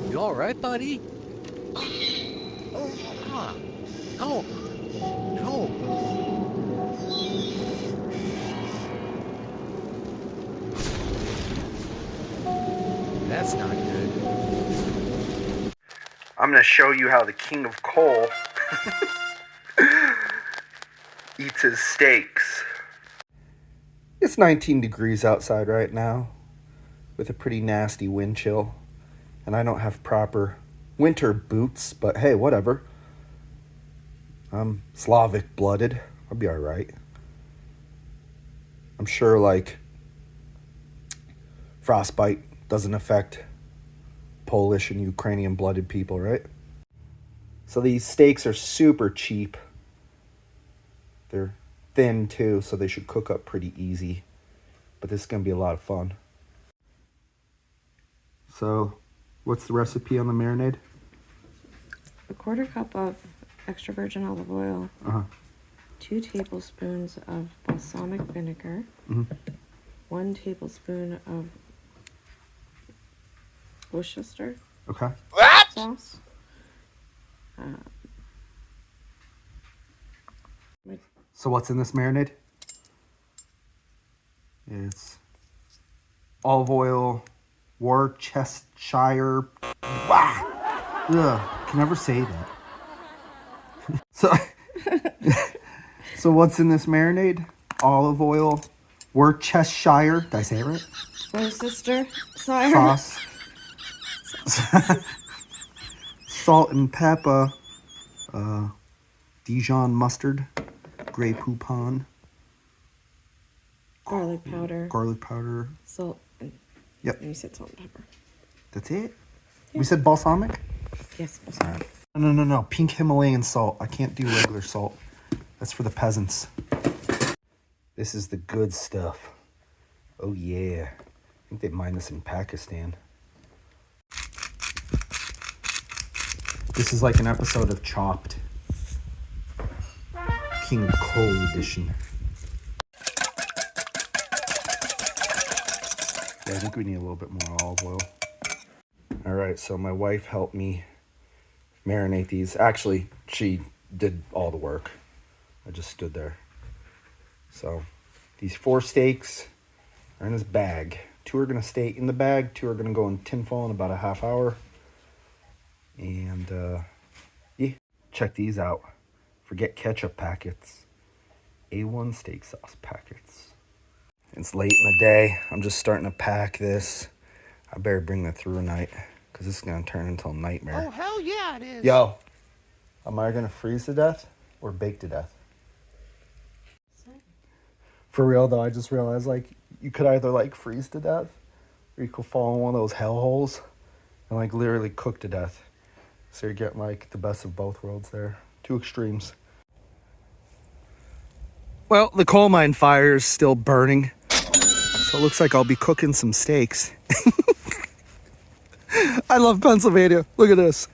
You all right, buddy? Oh, no, no. That's not good. I'm going to show you how the king of coal eats his steaks. It's 19 degrees outside right now with a pretty nasty wind chill. And I don't have proper winter boots, but hey, whatever. I'm Slavic blooded. I'll be alright. I'm sure, like, frostbite doesn't affect Polish and Ukrainian blooded people, right? So these steaks are super cheap. They're thin too, so they should cook up pretty easy. But this is going to be a lot of fun. So, what's the recipe on the marinade? A quarter cup of extra virgin olive oil. 2 tablespoons of balsamic vinegar. 1 tablespoon of Worcestershire sauce. So what's in this marinade? It's olive oil, Worcestershire. Ugh, can never say that. So what's in this marinade? Olive oil, Worcestershire. Did I say it right? Worcestershire sauce. Salt and pepper. Dijon mustard. Grey Poupon. Garlic powder. Salt. Yep. And you said salt and pepper. That's it? Yeah. We said balsamic? Yes, balsamic. No. Pink Himalayan salt. I can't do regular salt. That's for the peasants. This is the good stuff. Oh, yeah. I think they mine this in Pakistan. This is like an episode of Chopped. King Cole edition. Yeah, I think we need a little bit more olive oil. All right, so my wife helped me marinate these. Actually, she did all the work. I just stood there. So these 4 steaks are in this bag. 2 are going to stay in the bag. 2 are going to go in tinfoil in about a half hour. And yeah, check these out. Forget ketchup packets. A1 steak sauce packets. It's late in the day. I'm just starting to pack this. I better bring that through tonight because this is going to turn into a nightmare. Oh, hell yeah, it is. Yo, am I going to freeze to death or bake to death? For real, though, I just realized, like, you could either, like, freeze to death or you could fall in one of those hell holes and, like, literally cook to death. So you're getting, like, the best of both worlds there. 2 extremes. Well, the coal mine fire is still burning. So it looks like I'll be cooking some steaks. I love Pennsylvania. Look at this.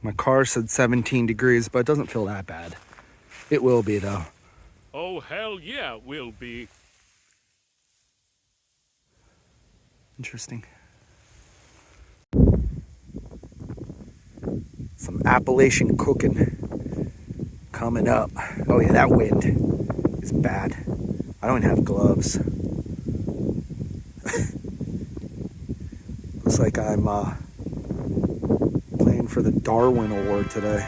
My car said 17 degrees, but it doesn't feel that bad. It will be, though. Oh, hell yeah, it will be. Interesting. Some Appalachian cooking coming up. Oh yeah, that wind is bad. I don't even have gloves. Looks like I'm playing for the Darwin Award today.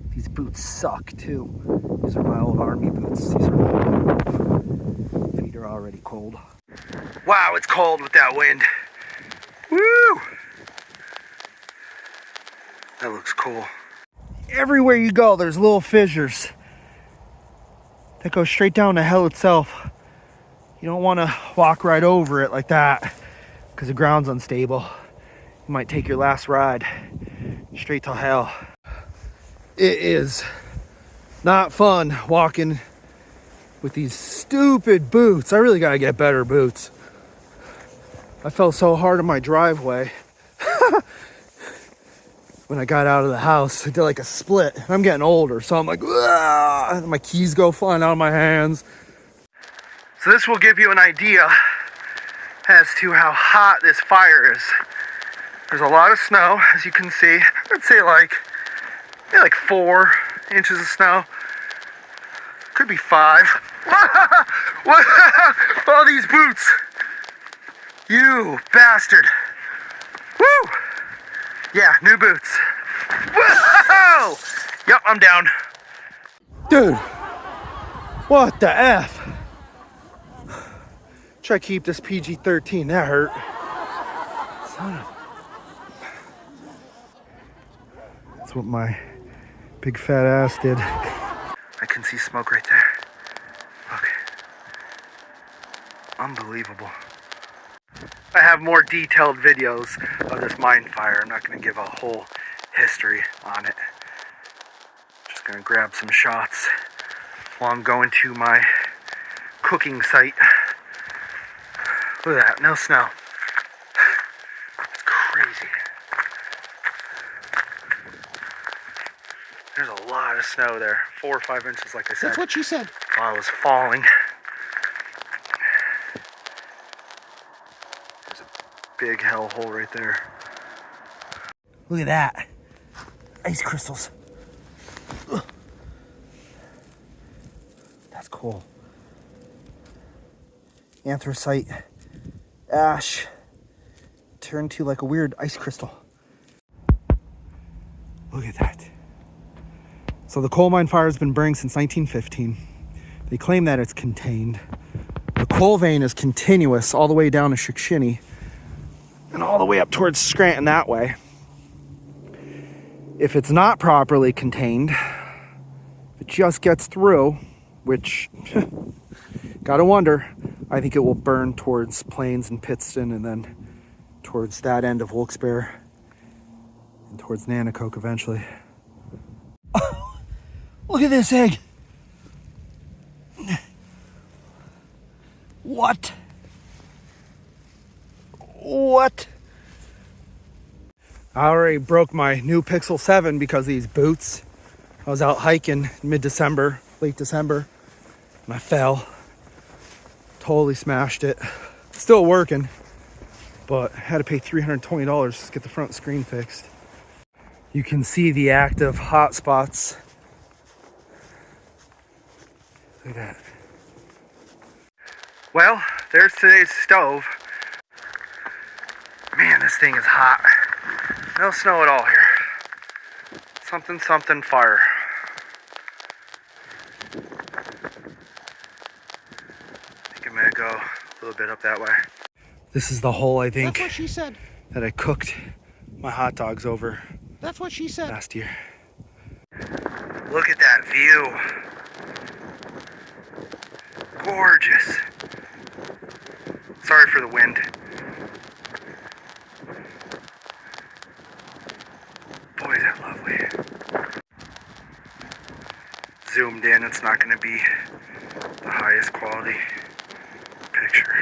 These boots suck too. These are my old army boots. These are my feet are already cold. Wow, it's cold with that wind. Woo! That looks cool. Everywhere you go, there's little fissures that go straight down to hell itself. You don't want to walk right over it like that because the ground's unstable. You might take your last ride straight to hell. It is not fun walking with these stupid boots. I really gotta get better boots. I fell so hard in my driveway when I got out of the house. I did like a split. I'm getting older, so I'm like, "Ah!" My keys go flying out of my hands. So this will give you an idea as to how hot this fire is. There's a lot of snow, as you can see. I'd say maybe like 4 inches of snow. Could be 5. What? All these boots. You bastard. Woo! Yeah, new boots. Whoa! Yep, I'm down. Dude, what the F? Try to keep this PG-13. That hurt. Son of... That's what my big fat ass did. I can see smoke right there. Look. Unbelievable. I have more detailed videos of this mine fire. I'm not going to give a whole history on it. Just going to grab some shots while I'm going to my cooking site. Look at that, no snow. It's crazy. There's a lot of snow there. 4 or 5 inches, like I said. That's what she said. While I was falling. There's a big hell hole right there. Look at that. Ice crystals. Ugh. That's cool. Anthracite ash turned to like a weird ice crystal. Look at that. So the coal mine fire has been burning since 1915. They claim that it's contained. The coal vein is continuous all the way down to Shikshini and all the way up towards Scranton that way. If it's not properly contained, if it just gets through, which gotta wonder, I think it will burn towards Plains and Pittston and then towards that end of Wilkes-Barre and towards Nanticoke eventually. Look at this egg. What? What? I already broke my new Pixel 7 because of these boots. I was out hiking mid-December, late December, and I fell. Totally smashed it. Still working, but I had to pay $320 to get the front screen fixed. You can see the active hot spots. Look at that. Well, there's today's stove. Man, this thing is hot. No snow at all here. Something, something fire. I think I'm gonna go a little bit up that way. This is the hole, I think, That's what she said. that I cooked my hot dogs over That's what she said. last year. Look at that view. Gorgeous. Sorry for the wind. Boy, is that lovely. Zoomed in, it's not going to be the highest quality picture.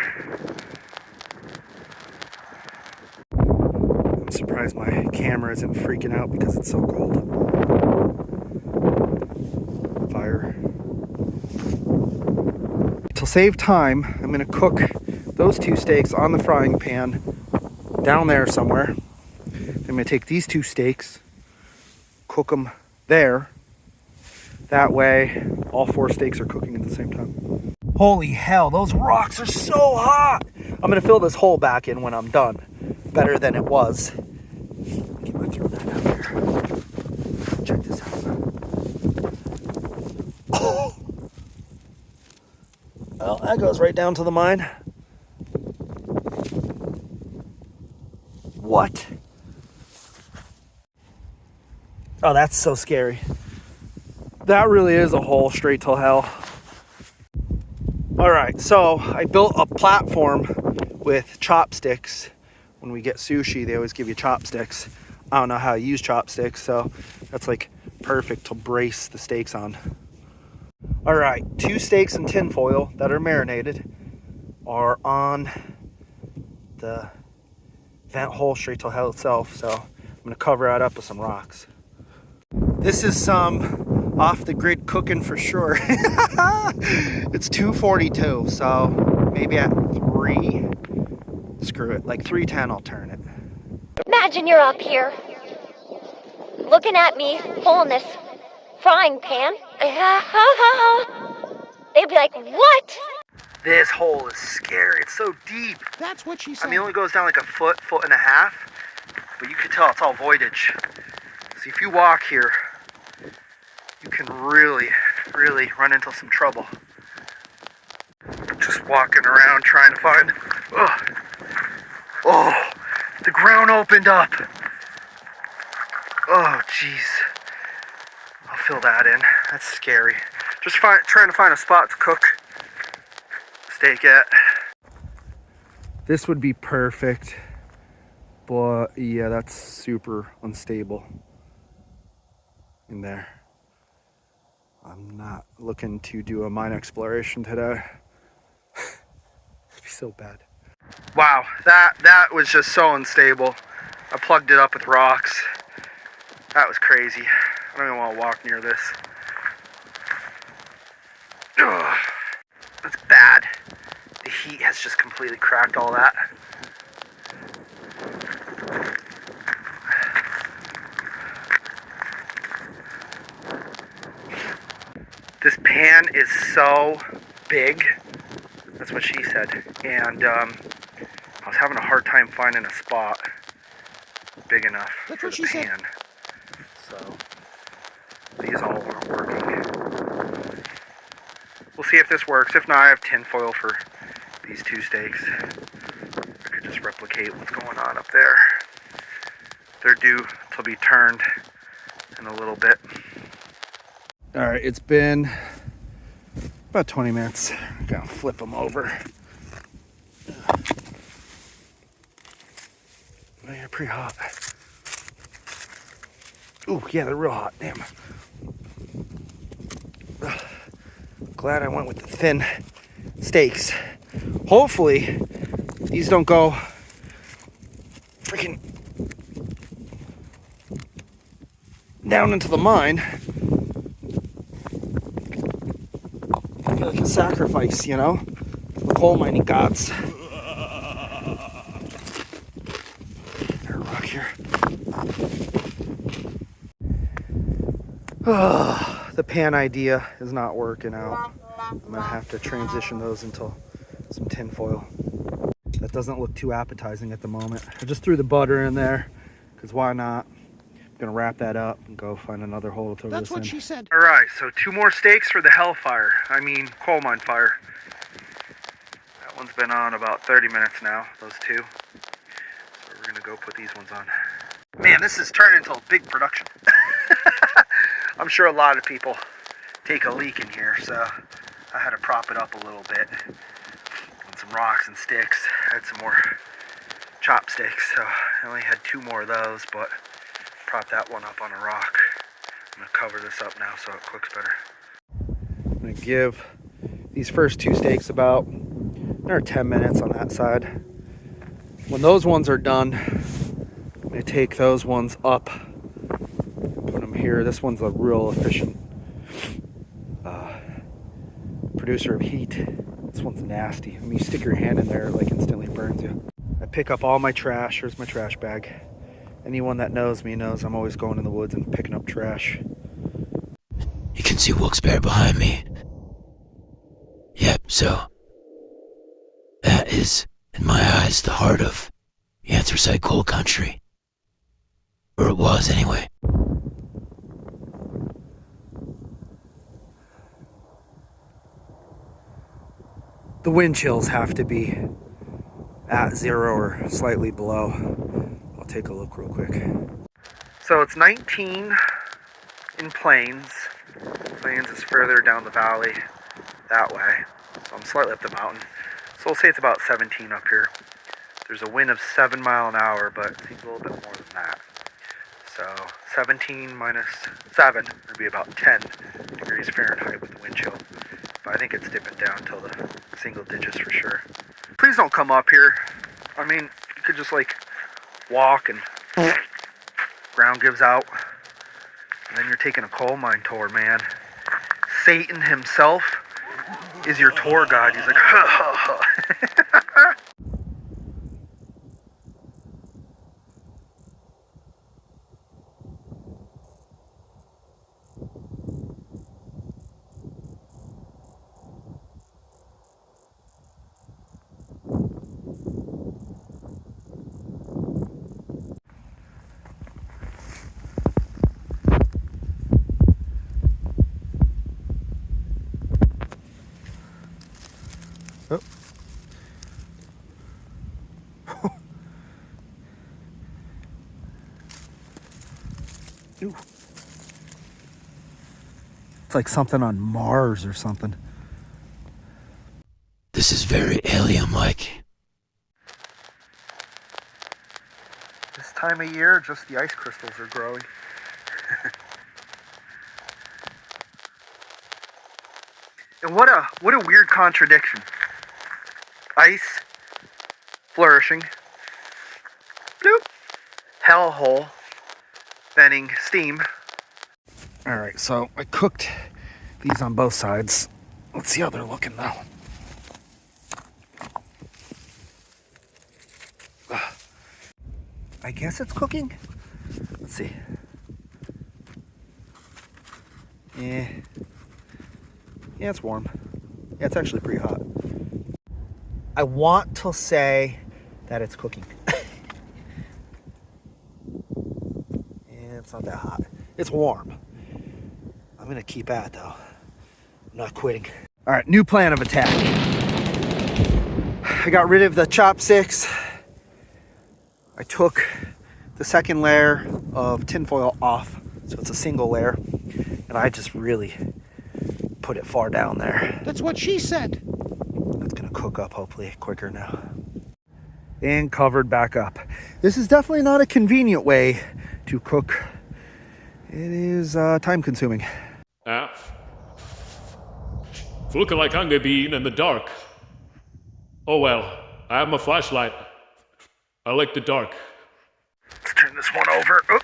I'm surprised my camera isn't freaking out because it's so cold. Fire. To save time, I'm going to cook those 2 steaks on the frying pan down there somewhere. I'm going to take these 2 steaks, cook them there. That way, all 4 steaks are cooking at the same time. Holy hell, those rocks are so hot! I'm going to fill this hole back in when I'm done. Better than it was. Get my throw that out here. Check this out. Oh! Well, that goes right down to the mine. What? Oh, that's so scary. That really is a hole straight to hell. All right, so I built a platform with chopsticks. When we get sushi, they always give you chopsticks. I don't know how to use chopsticks, so that's like perfect to brace the steaks on. All right, 2 steaks in tin foil that are marinated are on the vent hole straight to hell itself. So I'm gonna cover that up with some rocks. This is some off the grid cooking for sure. It's 2:42, so maybe at 3, screw it, like 3:10 I'll turn it. Imagine you're up here, looking at me, pulling this frying pan. They'd be like, what? This hole is scary, it's so deep. That's what she said. I mean, it only goes down like a foot and a half, but you can tell it's all voidage. So if you walk here, you can really run into some trouble. Just walking around trying to find, oh, the ground opened up. Oh, jeez. I'll fill that in. That's scary. Just trying to find a spot to cook steak at. This would be perfect, but yeah, that's super unstable in there. I'm not looking to do a mine exploration today. It'd be so bad. Wow, that was just so unstable. I plugged it up with rocks. That was crazy. I don't even want to walk near this. Ugh, that's bad. The heat has just completely cracked all that. This pan is so big. That's what she said. And I was having a hard time finding a spot big enough for the pan. So these all weren't working. We'll see if this works. If not, I have tinfoil for these 2 steaks. I could just replicate what's going on up there. They're due to be turned in a little bit. All right, it's been about 20 minutes. I'm gonna flip them over. Oh, yeah, pretty hot. Ooh, yeah, they're real hot. Damn. Ugh. Glad I went with the thin steaks. Hopefully, these don't go freaking down into the mine. I feel like a sacrifice, you know? The coal mining gods. There's a rock here. The pan idea is not working out. I'm gonna have to transition those into some tin foil. That doesn't look too appetizing at the moment. I just threw the butter in there, because why not? I'm gonna wrap that up and go find another hole to throw this in. That's what she said. All right, so 2 more steaks for the hellfire. I mean, coal mine fire. That one's been on about 30 minutes now, those 2. So we're gonna go put these ones on. Man, this is turning into a big production. I'm sure a lot of people take a leak in here, so I had to prop it up a little bit. And some rocks and sticks. I had some more chopsticks, so I only had 2 more of those, but prop that one up on a rock. I'm gonna cover this up now so it cooks better. I'm gonna give these first 2 steaks about 10 minutes on that side. When those ones are done, I'm gonna take those ones up, put them here. This one's a real efficient producer of heat. This one's nasty. I mean, you stick your hand in there, it like instantly burns you. I pick up all my trash. Here's my trash bag. Anyone that knows me knows I'm always going in the woods and picking up trash. You can see Wilkes-Barre behind me. Yep, so that is, in my eyes, the heart of the anthracite coal country. Or it was, anyway. The wind chills have to be at 0 or slightly below. I'll take a look real quick. So it's 19 in Plains. Plains is further down the valley that way. So I'm slightly up the mountain. So we'll say it's about 17 up here. There's a wind of 7 miles an hour, but it seems a little bit more than that. So 17 minus 7 would be about 10 degrees Fahrenheit with the wind chill. But I think it's dipping down till the single digits for sure. Please don't come up here. I mean, you could just like walk and ground gives out. And then you're taking a coal mine tour, man. Satan himself is your tour guide. He's like, ha ha ha. Oh. Ooh. It's like something on Mars or something. This is very alien-like. This time of year, just the ice crystals are growing. And what a weird contradiction. Ice, flourishing, bloop, hellhole, venting steam. All right, so I cooked these on both sides. Let's see how they're looking now. I guess it's cooking. Let's see. Yeah, it's warm. Yeah, it's actually pretty hot. I want to say that it's cooking. Yeah, it's not that hot. It's warm. I'm gonna keep at it though. I'm not quitting. All right, new plan of attack. I got rid of the chopsticks. I took the second layer of tinfoil off, so it's a single layer, and I just really put it far down there. That's what she said. That's gonna cook up hopefully quicker now. And covered back up. This is definitely not a convenient way to cook. It is time consuming. It's looking like I'm gonna be eating in the dark. Oh well, I have my flashlight. I like the dark. Let's turn this one over. Oh.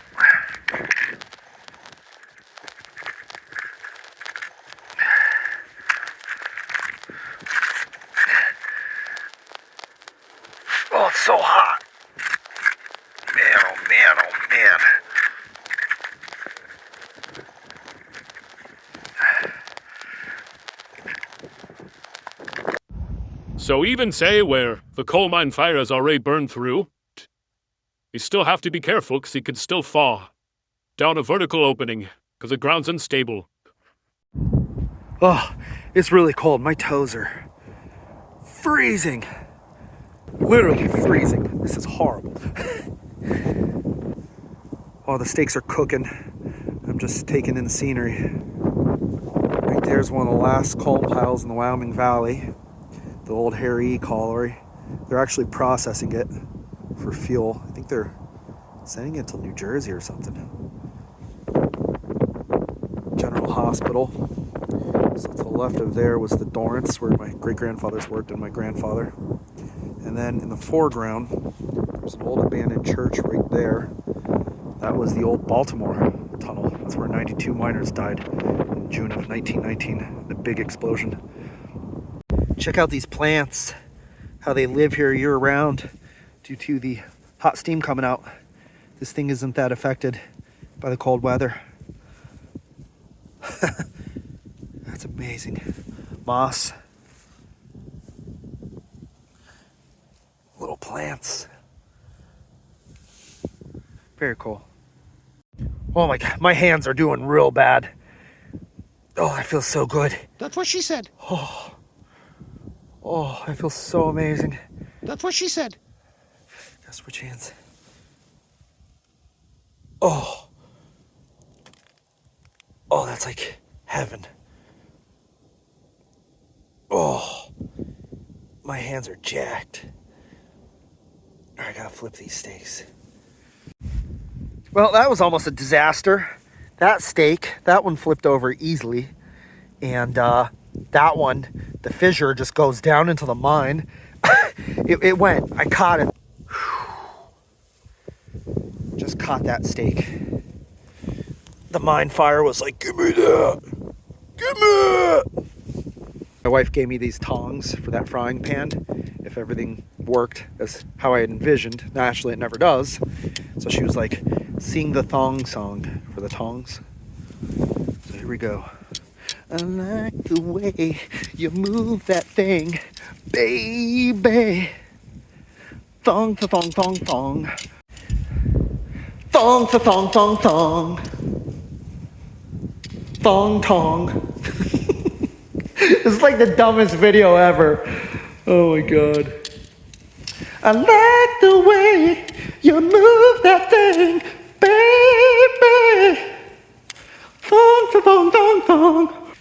Oh, it's so hot. Man, oh man, oh man. So even say where the coal mine fire has already burned through, you still have to be careful because he could still fall down a vertical opening because the ground's unstable. Oh, it's really cold. My toes are freezing. Literally freezing. This is horrible. Oh, the steaks are cooking. I'm just taking in the scenery. Right there's one of the last coal piles in the Wyoming Valley. The old Harry colliery. They're actually processing it for fuel. I think they're sending it to New Jersey or something. General Hospital. So to the left of there was the Dorrance, where my great-grandfathers worked and my grandfather. And then in the foreground, there's an old abandoned church right there. That was the old Baltimore tunnel. That's where 92 miners died in June of 1919, the big explosion. Check out these plants, how they live here year-round due to the hot steam coming out. This thing isn't that affected by the cold weather. That's amazing. Moss. Little plants. Very cool. Oh my God, my hands are doing real bad. Oh, I feel so good. That's what she said. Oh, I feel so amazing. That's what she said. Gotta switch hands. Oh, that's like heaven. Oh, my hands are jacked. I gotta flip these steaks. Well, that was almost a disaster. That steak, that one flipped over easily. And that one, the fissure just goes down into the mine. It went. I caught it. just caught that steak. The mine fire was like, give me that! Give me it! My wife gave me these tongs for that frying pan. If everything worked as how I had envisioned. Naturally, it never does. So she was like, sing the thong song for the tongs. So here we go. I like the way you move that thing, baby. Thong, thong, thong, thong. Thong, thong, thong, thong. Thong, tong. It's like the dumbest video ever. Oh my god. I like the way you move that thing, baby. Thong, thong, thong, thong.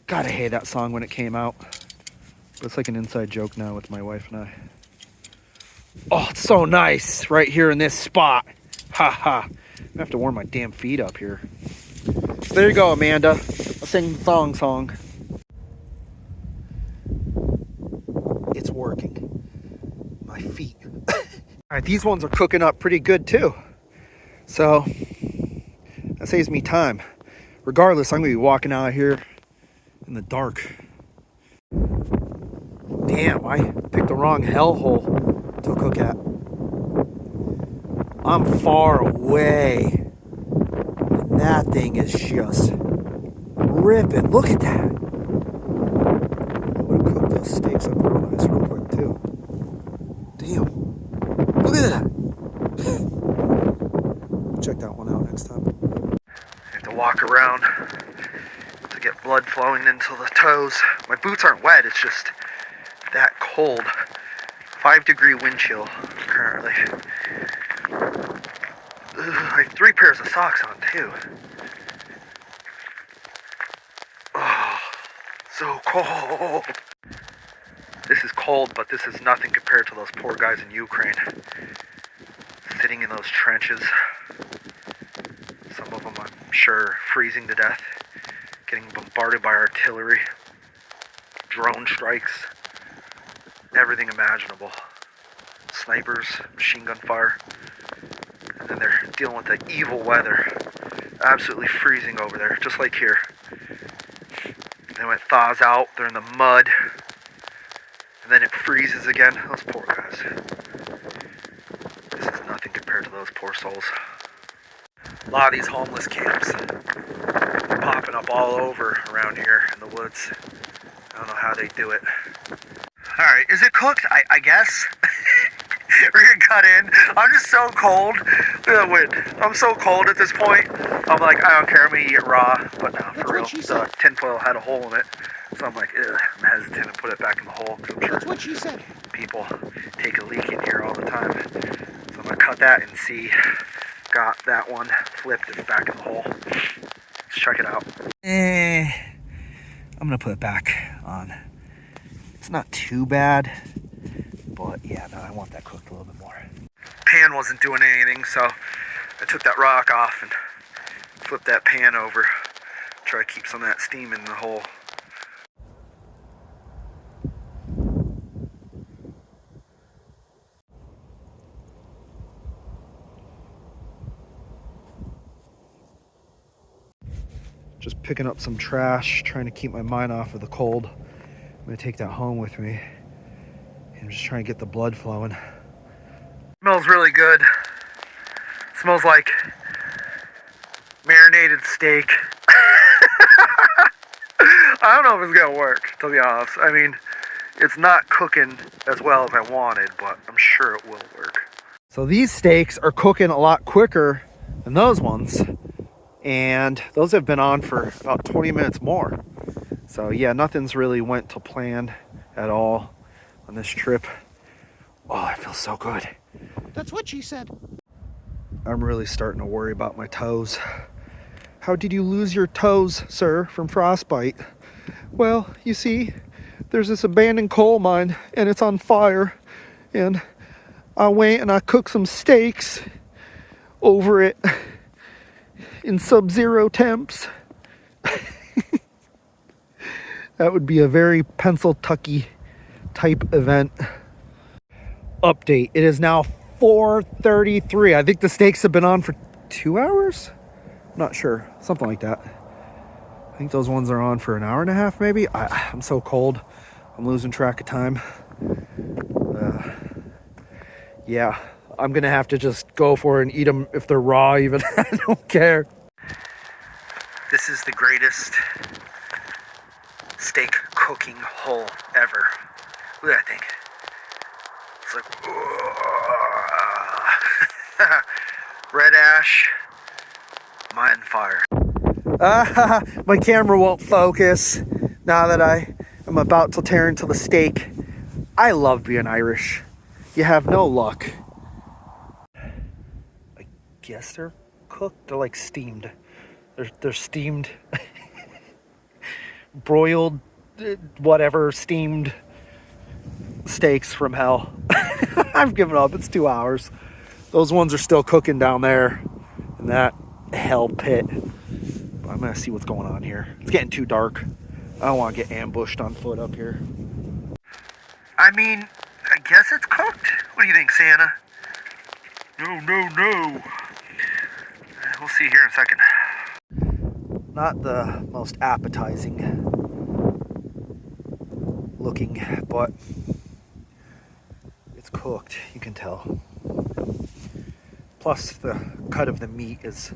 God, I hate that song when it came out. But it's like an inside joke now with my wife and I. Oh, it's so nice right here in this spot. Ha ha. I have to warm my damn feet up here. So there you go, Amanda. I'll sing the thong song. It's working. My feet. Alright, these ones are cooking up pretty good too. So, that saves me time. Regardless, I'm going to be walking out here in the dark. Damn, I picked the wrong hellhole to cook at. I'm far away. And that thing is just ripping. Look at that. I'm going to cook those steaks up real nice real quick too. Damn. Look at that. Check that one out next time. I have to walk around to get blood flowing into the toes. My boots aren't wet, it's just that cold. 5-degree wind chill currently. I have 3 pairs of socks on too. Oh, so cold. This is cold, but this is nothing compared to those poor guys in Ukraine. Sitting in those trenches. Some of them, I'm sure, freezing to death. Getting bombarded by artillery. Drone strikes. Everything imaginable. Snipers, machine gun fire. And then they're dealing with the evil weather. Absolutely freezing over there, just like here. Then when it thaws out, they're in the mud. And then it freezes again. Those poor guys. This is nothing compared to those poor souls. A lot of these homeless camps popping up all over around here in the woods. I don't know how they do it. Alright, is it cooked? I guess. We're gonna cut in. I'm just so cold. Look at that wind. I'm so cold at this point. I'm like, I don't care, I'm gonna eat it raw. But no, for real. The tinfoil had a hole in it. So I'm like, ugh, I'm hesitant to put it back in the hole. I'm sure That's what she said. people take a leak in here all the time. So I'm gonna cut that and see. Got that one flipped and back in the hole. Let's check it out. I'm gonna put it back on. It's not too bad, but yeah, no, I want that cooked a little bit more. Pan wasn't doing anything, so I took that rock off and flipped that pan over. Try to keep some of that steam in the hole. Just picking up some trash, trying to keep my mind off of the cold. I'm gonna take that home with me. I'm just trying to get the blood flowing. Smells really good. Smells like marinated steak. I don't know if it's gonna work, to be honest. I mean, it's not cooking as well as I wanted, but I'm sure it will work. So these steaks are cooking a lot quicker than those ones. And those have been on for about 20 minutes more. So yeah, nothing's really went to plan at all on this trip. Oh, I feel so good. That's what she said. I'm really starting to worry about my toes. How did you lose your toes, sir, from frostbite? Well, you see, there's this abandoned coal mine and it's on fire. And I went and I cooked some steaks over it in sub-zero temps. That would be a very Pennsyltucky type event. Update. It is now 4:33. I think the steaks have been on for 2 hours. Not sure, something like that. I think those ones are on for an hour and a half, maybe. I'm so cold. I'm losing track of time. Yeah, I'm gonna have to just go for it and eat them if they're raw even. I don't care. This is the greatest steak cooking hole ever. Look at that thing. It's like, red ash, mine fire. My camera won't focus now that I am about to tear into the steak. I love being Irish. You have no luck. I guess they're cooked. They're like steamed. They're steamed, broiled, whatever, steamed steaks from hell. I've given up. It's 2 hours. Those ones are still cooking down there in that hell pit. But I'm gonna see what's going on here. It's getting too dark. I don't want to get ambushed on foot up here. I mean, I guess it's cooked. What do you think, Santa? No. We'll see here in a second. Not the most appetizing looking, but it's cooked, you can tell. Plus the cut of the meat is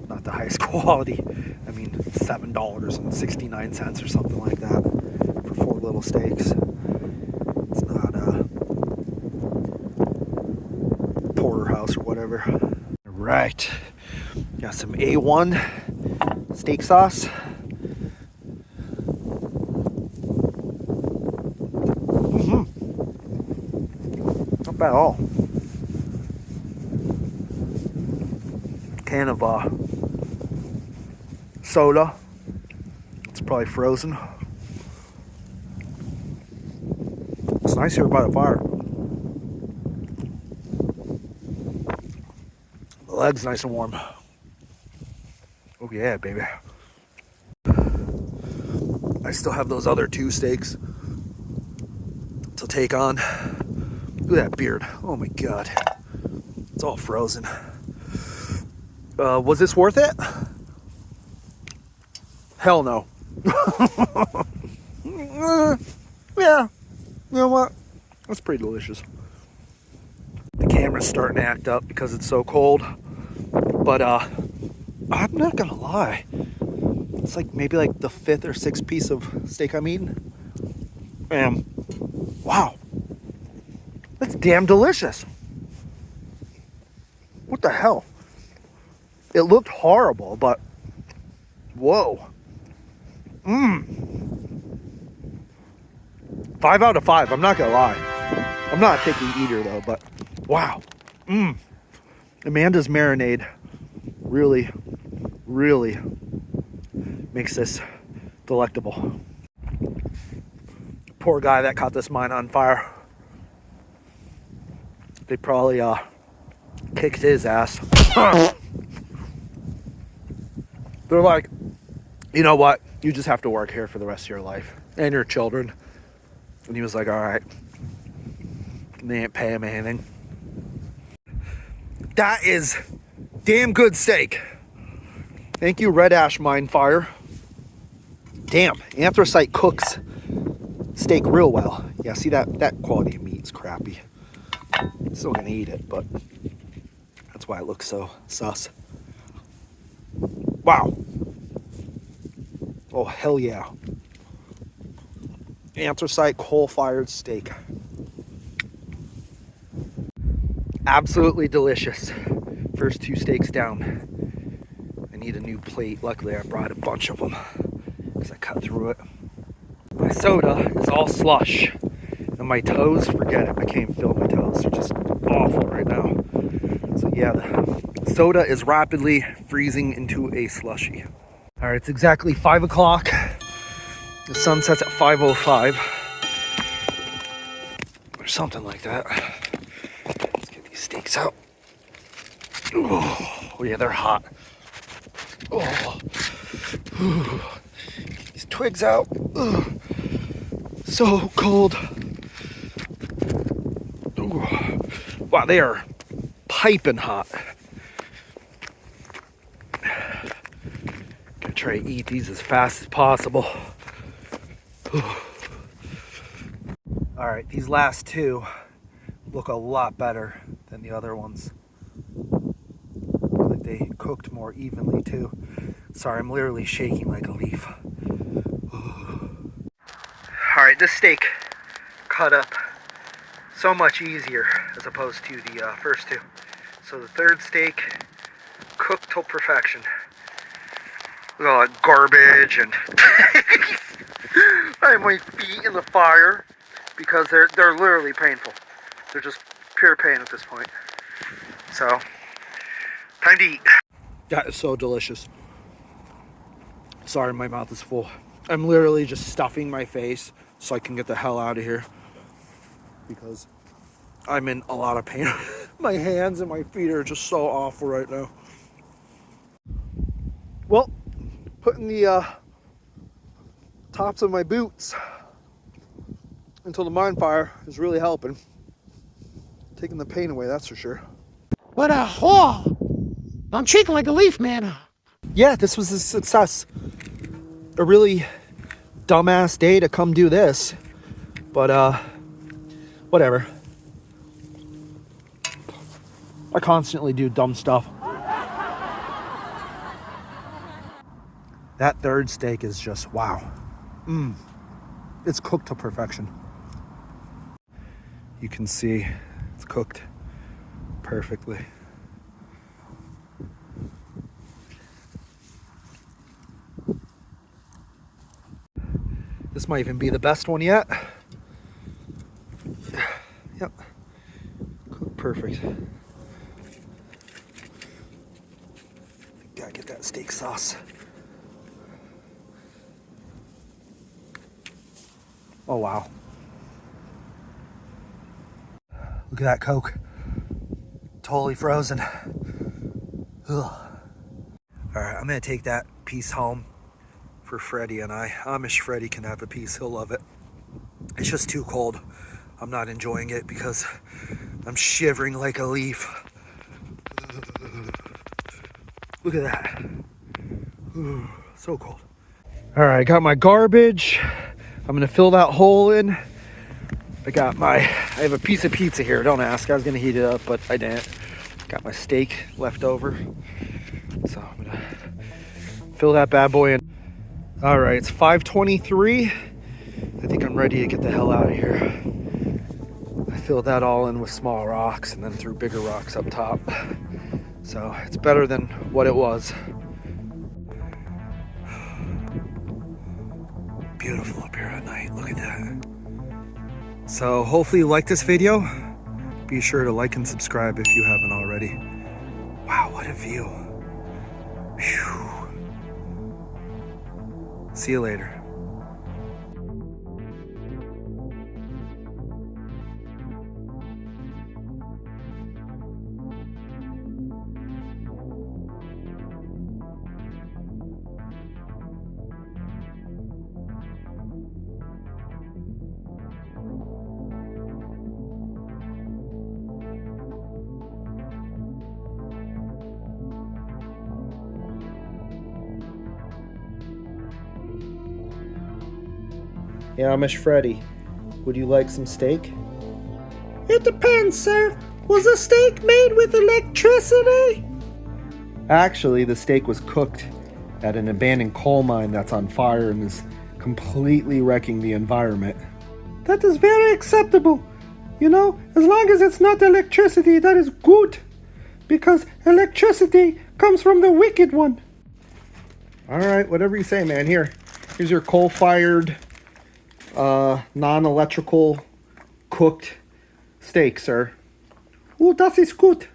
not the highest quality. I mean, $7.69 or something like that for 4 little steaks. It's not a porterhouse or whatever. All right, got some A1 steak sauce. Not bad at all. Can of soda. It's probably frozen. It's nice here by the fire. The leg's nice and warm. Oh yeah, baby. I still have those other 2 steaks to take on. Look at that beard. Oh my god. It's all frozen. Was this worth it? Hell no. Yeah. You know what? That's pretty delicious. The camera's starting to act up because it's so cold. But I'm not gonna lie. It's like maybe like the 5th or 6th piece of steak I'm eating. And wow. That's damn delicious. What the hell? It looked horrible, but whoa. 5 out of 5, I'm not gonna lie. I'm not a picky eater though, but wow. Amanda's marinade really makes this delectable. Poor guy that caught this mine on fire. They probably kicked his ass. They're like, you know what? You just have to work here for the rest of your life and your children. And he was like, all right. And they ain't pay him anything. That is damn good steak. Thank you, Red Ash Mine Fire. Damn, anthracite cooks steak real well. Yeah, see that quality of meat's crappy. Still gonna eat it, but that's why it looks so sus. Wow. Oh, hell yeah. Anthracite coal-fired steak. Absolutely delicious. First 2 steaks down. I need a new plate. Luckily, I brought a bunch of them because I cut through it. My soda is all slush. And my toes, forget it. I can't even feel my toes. They're just awful right now. So yeah, the soda is rapidly freezing into a slushie. All right, it's exactly 5 o'clock. The sun sets at 5:05. Or something like that. Let's get these steaks out. Oh yeah, they're hot. Oh. Get these twigs out. So cold. Ooh. Wow, they are piping hot. Gonna try to eat these as fast as possible. All right, these last two look a lot better than the other ones. Look like they cooked more evenly too. Sorry, I'm literally shaking like a leaf. All right, this steak cut up so much easier as opposed to the first two. So the third steak cooked till perfection. Look at all that garbage and I have my feet in the fire because they're literally painful. They're just pure pain at this point. So, time to eat. That is so delicious. Sorry, my mouth is full. I'm literally just stuffing my face so I can get the hell out of here because I'm in a lot of pain. My hands and my feet are just so awful right now. Well, putting the tops of my boots until the mine fire is really helping. Taking the pain away, that's for sure. What a whore! I'm shaking like a leaf, man. Yeah, this was a success. A really dumbass day to come do this. But, whatever. I constantly do dumb stuff. That third steak is just, wow. It's cooked to perfection. You can see it's cooked perfectly. This might even be the best one yet. Yep. Cooked perfect. Gotta get that steak sauce. Oh, wow. Look at that Coke. Totally frozen. Ugh. All right, I'm gonna take that piece home for Freddie and I. Amish Freddie can have a piece, he'll love it. It's just too cold. I'm not enjoying it because I'm shivering like a leaf. Look at that. Ooh, so cold. All right, I got my garbage. I'm gonna fill that hole in. I have a piece of pizza here. Don't ask, I was gonna heat it up, but I didn't. Got my steak left over. So I'm gonna fill that bad boy in. All right, it's 5:23. I think I'm ready to get the hell out of here. I filled that all in with small rocks and then threw bigger rocks up top. So it's better than what it was. Beautiful up here at night, look at that. So hopefully you like this video. Be sure to like and subscribe if you haven't already. Wow, what a view. Whew. See you later. Yeah, Amish Freddy, would you like some steak? It depends, sir. Was the steak made with electricity? Actually, the steak was cooked at an abandoned coal mine that's on fire and is completely wrecking the environment. That is very acceptable. You know, as long as it's not electricity, that is good. Because electricity comes from the wicked one. All right, whatever you say, man. Here's your coal-fired, non-electrical cooked steak, sir. Oh, that is good.